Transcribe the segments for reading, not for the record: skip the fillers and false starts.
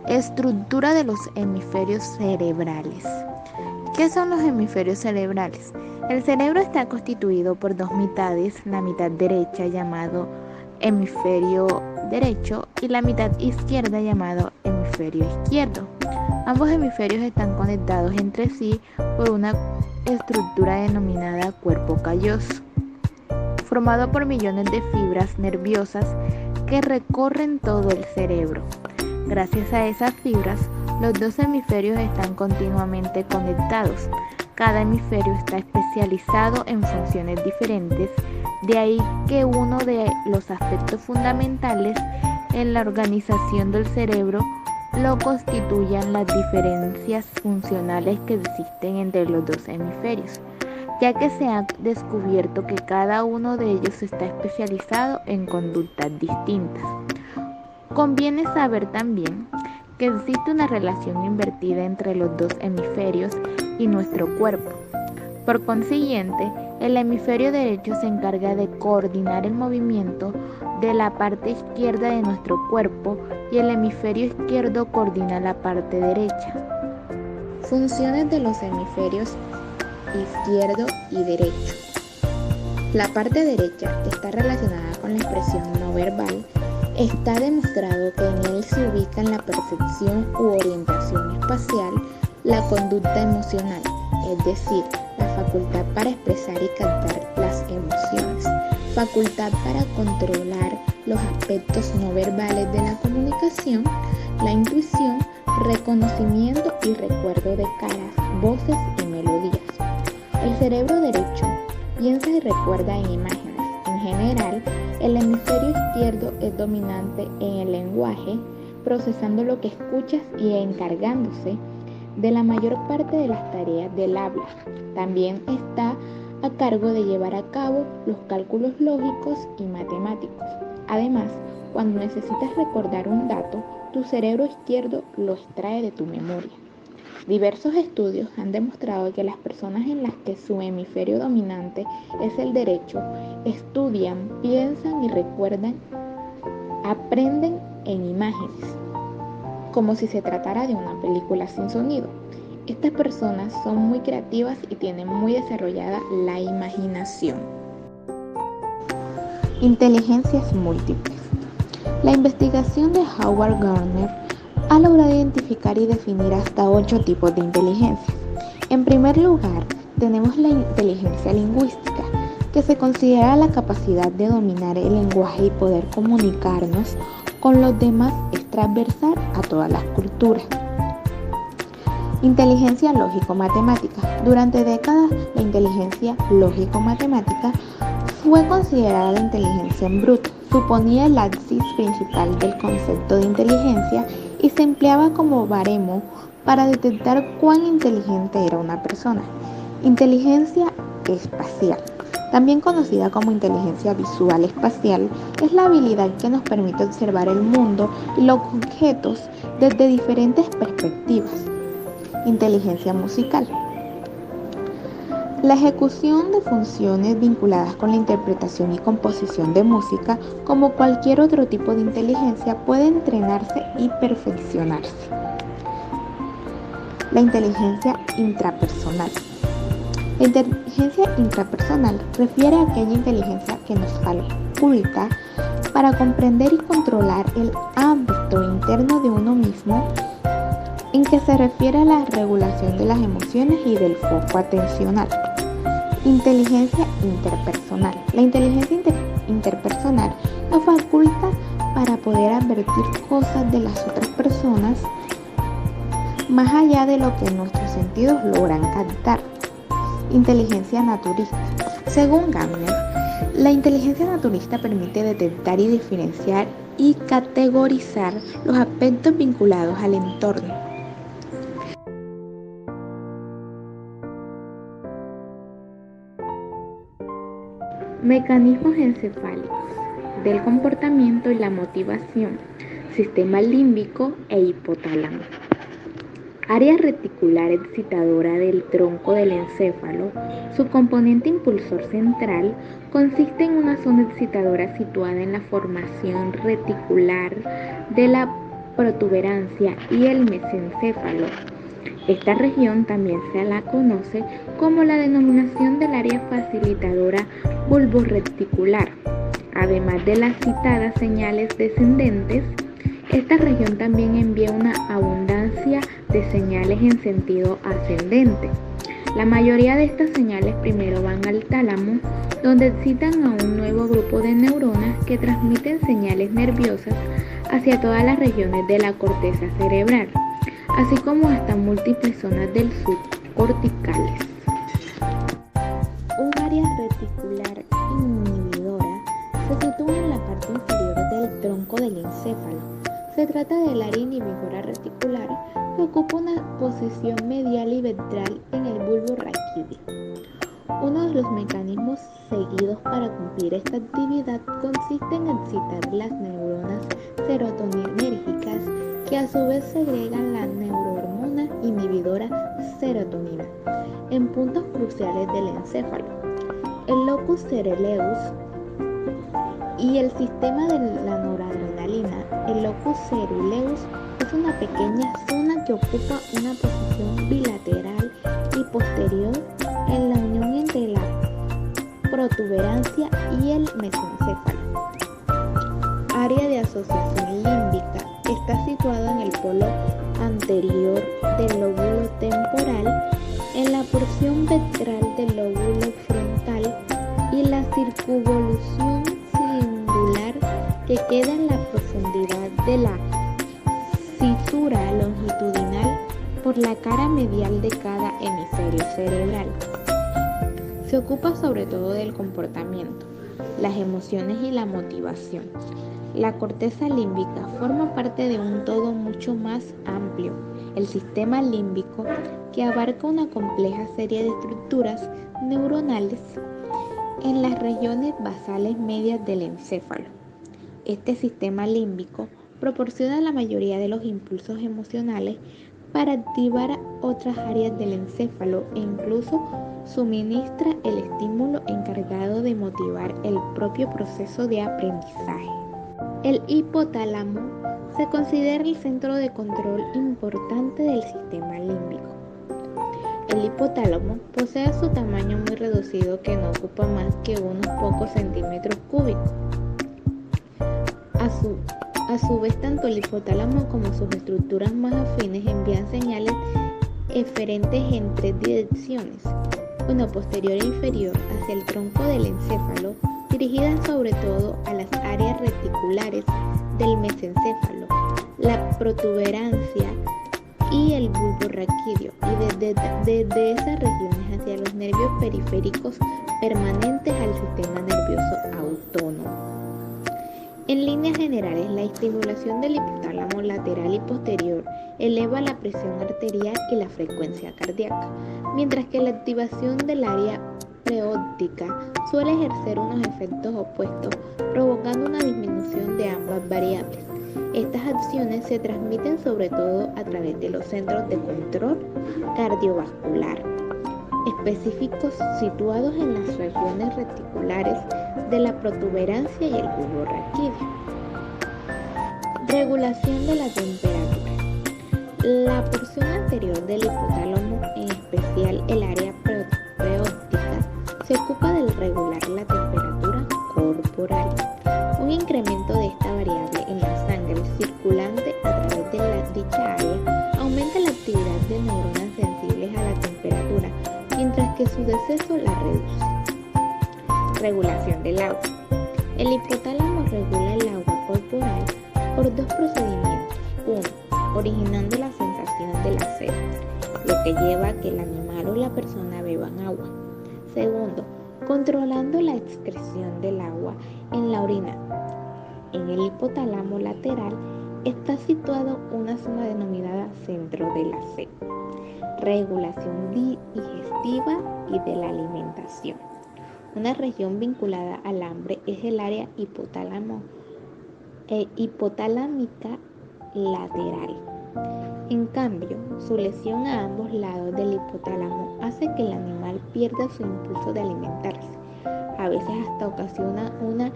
Estructura de los hemisferios cerebrales. ¿Qué son los hemisferios cerebrales? El cerebro está constituido por dos mitades, la mitad derecha llamado hemisferio derecho y la mitad izquierda llamado hemisferio izquierdo. Ambos hemisferios están conectados entre sí por una estructura denominada cuerpo calloso, formado por millones de fibras nerviosas que recorren todo el cerebro. Gracias a esas fibras, los dos hemisferios están continuamente conectados. Cada hemisferio está especializado en funciones diferentes, de ahí que uno de los aspectos fundamentales en la organización del cerebro lo constituyan las diferencias funcionales que existen entre los dos hemisferios, ya que se ha descubierto que cada uno de ellos está especializado en conductas distintas. Conviene saber también que existe una relación invertida entre los dos hemisferios y nuestro cuerpo. Por consiguiente, el hemisferio derecho se encarga de coordinar el movimiento de la parte izquierda de nuestro cuerpo y el hemisferio izquierdo coordina la parte derecha. Funciones de los hemisferios izquierdo y derecho. La parte derecha está relacionada con la expresión no verbal. Está demostrado que en él se ubica en la percepción u orientación espacial la conducta emocional, es decir, la facultad para expresar y captar las emociones, facultad para controlar los aspectos no verbales de la comunicación, la intuición, reconocimiento y recuerdo de caras, voces y melodías. El cerebro derecho piensa y recuerda en imágenes. En general, el hemisferio izquierdo es dominante en el lenguaje, procesando lo que escuchas y encargándose de la mayor parte de las tareas del habla. También está a cargo de llevar a cabo los cálculos lógicos y matemáticos. Además, cuando necesitas recordar un dato, tu cerebro izquierdo lo extrae de tu memoria. Diversos estudios han demostrado que las personas en las que su hemisferio dominante es el derecho estudian, piensan y recuerdan, aprenden en imágenes, como si se tratara de una película sin sonido. Estas personas son muy creativas y tienen muy desarrollada la imaginación. Inteligencias múltiples. La investigación de Howard Gardner ha logrado identificar y definir hasta 8 tipos de inteligencia. En primer lugar, tenemos la inteligencia lingüística, que se considera la capacidad de dominar el lenguaje y poder comunicarnos con los demás, es transversal a todas las culturas. Inteligencia lógico-matemática. Durante décadas, la inteligencia lógico-matemática fue considerada la inteligencia en bruto. Suponía el axis principal del concepto de inteligencia y se empleaba como baremo para detectar cuán inteligente era una persona. Inteligencia espacial, también conocida como inteligencia visual espacial, es la habilidad que nos permite observar el mundo y los objetos desde diferentes perspectivas. Inteligencia musical. La ejecución de funciones vinculadas con la interpretación y composición de música, como cualquier otro tipo de inteligencia, puede entrenarse y perfeccionarse. La inteligencia intrapersonal. La inteligencia intrapersonal refiere a aquella inteligencia que nos faculta para comprender y controlar el ámbito interno de uno mismo, en que se refiere a la regulación de las emociones y del foco atencional. Inteligencia interpersonal. La inteligencia interpersonal nos faculta para poder advertir cosas de las otras personas más allá de lo que nuestros sentidos logran captar. Inteligencia naturista. Según Gardner, la inteligencia naturista permite detectar y diferenciar y categorizar los aspectos vinculados al entorno. Mecanismos encefálicos del comportamiento y la motivación, sistema límbico e hipotálamo. Área reticular excitadora del tronco del encéfalo. Su componente impulsor central consiste en una zona excitadora situada en la formación reticular de la protuberancia y el mesencéfalo. Esta región también se la conoce como la denominación del área facilitadora bulborreticular. Además de las citadas señales descendentes, esta región también envía una abundancia de señales en sentido ascendente. La mayoría de estas señales primero van al tálamo, donde excitan a un nuevo grupo de neuronas que transmiten señales nerviosas hacia todas las regiones de la corteza cerebral, así como hasta múltiples zonas del subcorticales. Un área reticular inhibidora se sitúa en la parte inferior del tronco del encéfalo. Se trata del área inhibidora reticular que ocupa una posición medial y ventral en el bulbo raquídeo. Uno de los mecanismos seguidos para cumplir esta actividad consiste en excitar las neuronas serotoninérgicas, que a su vez segregan la neurohormona inhibidora serotonina en puntos cruciales del encéfalo, el locus ceruleus, y el sistema de la noradrenalina. El locus ceruleus es una pequeña zona que ocupa una posición bilateral y posterior en la unión entre la protuberancia y el mesencéfalo. Área de asociación límbica. Está situado en el polo anterior del lóbulo temporal, en la porción ventral del lóbulo frontal y la circunvolución singular que queda en la profundidad de la cisura longitudinal por la cara medial de cada hemisferio cerebral. Se ocupa sobre todo del comportamiento, las emociones y la motivación. La corteza límbica forma parte de un todo mucho más amplio, el sistema límbico, que abarca una compleja serie de estructuras neuronales en las regiones basales medias del encéfalo. Este sistema límbico proporciona la mayoría de los impulsos emocionales para activar otras áreas del encéfalo e incluso suministra el estímulo encargado de motivar el propio proceso de aprendizaje. El hipotálamo se considera el centro de control importante del sistema límbico. El hipotálamo posee su tamaño muy reducido, que no ocupa más que unos pocos centímetros cúbicos. A su vez, tanto el hipotálamo como sus estructuras más afines envían señales eferentes en tres direcciones, una posterior e inferior hacia el tronco del encéfalo, dirigidas sobre todo a las áreas reticulares del mesencéfalo, la protuberancia y el bulbo raquídeo, y desde esas regiones hacia los nervios periféricos permanentes al sistema nervioso autónomo. En líneas generales, la estimulación del hipotálamo lateral y posterior eleva la presión arterial y la frecuencia cardíaca, mientras que la activación del área preóptica suele ejercer unos efectos opuestos, provocando una disminución de ambas variables. Estas acciones se transmiten sobre todo a través de los centros de control cardiovascular específicos situados en las regiones reticulares de la protuberancia y el bulbo raquídeo. Regulación de la temperatura. La porción anterior del hipotálamo, en especial el área preóptica, se ocupa de regular la temperatura corporal. Un incremento de esta variable en la sangre circulante a través de dicha área aumenta la actividad de neuronas sensibles a la temperatura, mientras que su deceso la reduce. Regulación del agua. El hipotálamo regula el agua corporal por dos procedimientos. Uno, originando la sensación de la sed, lo que lleva a que el animal o la persona beban agua. Segundo, controlando la excreción del agua en la orina. En el hipotálamo lateral está situado una zona denominada centro de la sed. Regulación digestiva y de la alimentación. Una región vinculada al hambre es el área hipotalámica lateral. En cambio, su lesión a ambos lados del hipotálamo hace que el animal pierda su impulso de alimentarse. A veces hasta ocasiona una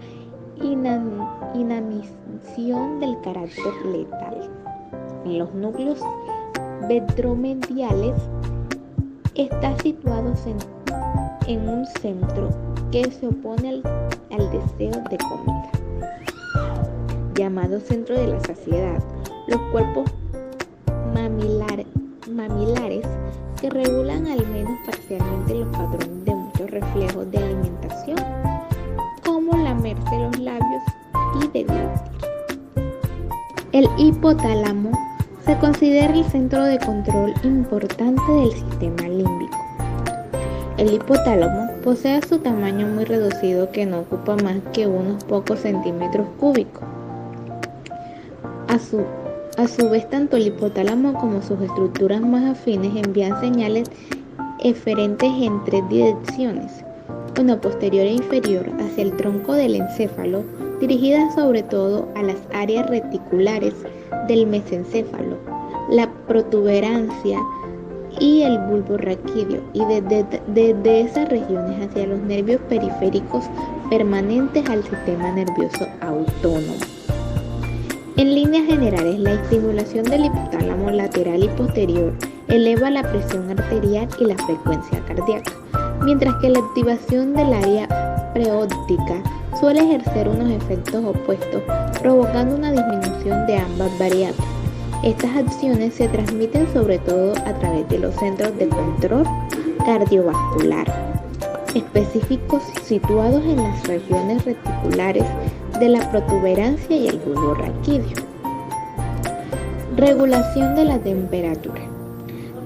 inanición del carácter letal. en los núcleos ventromediales, está situado en un centro que se opone al deseo de comida, llamado centro de la saciedad. Los cuerpos mamilares que regulan al menos parcialmente los patrones de muchos reflejos de alimentación, como lamerse los labios y deglutir. El hipotálamo se considera el centro de control importante del sistema límbico. El hipotálamo posee su tamaño muy reducido, que no ocupa más que unos pocos centímetros cúbicos. A su vez, tanto el hipotálamo como sus estructuras más afines envían señales eferentes en tres direcciones: una posterior e inferior hacia el tronco del encéfalo, dirigidas sobre todo a las áreas reticulares del mesencéfalo, la protuberancia y el bulbo raquídeo, y desde esas regiones hacia los nervios periféricos permanentes al sistema nervioso autónomo. En líneas generales, la estimulación del hipotálamo lateral y posterior eleva la presión arterial y la frecuencia cardíaca, mientras que la activación del área preóptica suele ejercer unos efectos opuestos, provocando una disminución de ambas variables. Estas acciones se transmiten sobre todo a través de los centros de control cardiovascular, específicos situados en las regiones reticulares de la protuberancia y el bulbo raquídeo. Regulación de la temperatura.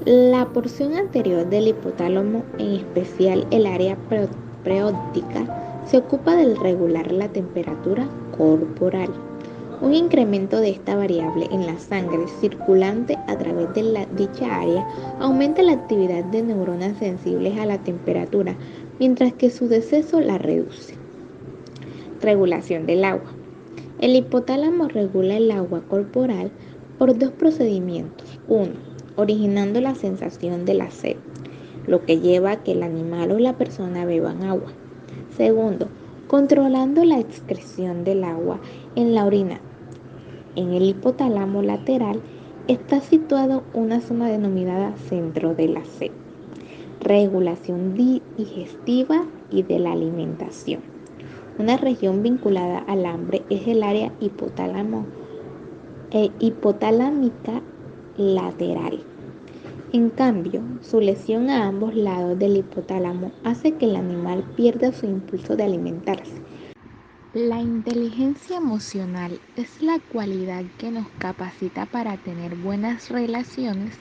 La porción anterior del hipotálamo, en especial el área preóptica, se ocupa de regular la temperatura corporal. Un incremento de esta variable en la sangre circulante a través de dicha área aumenta la actividad de neuronas sensibles a la temperatura, mientras que su deceso la reduce. Regulación del agua. El hipotálamo regula el agua corporal por dos procedimientos. Uno, originando la sensación de la sed, lo que lleva a que el animal o la persona beban agua. Segundo, controlando la excreción del agua en la orina. En el hipotálamo lateral está situado una zona denominada centro de la sed. Regulación digestiva y de la alimentación. Una región vinculada al hambre es el área hipotalámica lateral. En cambio, su lesión a ambos lados del hipotálamo hace que el animal pierda su impulso de alimentarse. La inteligencia emocional es la cualidad que nos capacita para tener buenas relaciones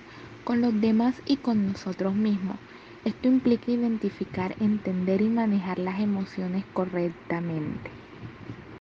con los demás y con nosotros mismos. Esto implica identificar, entender y manejar las emociones correctamente.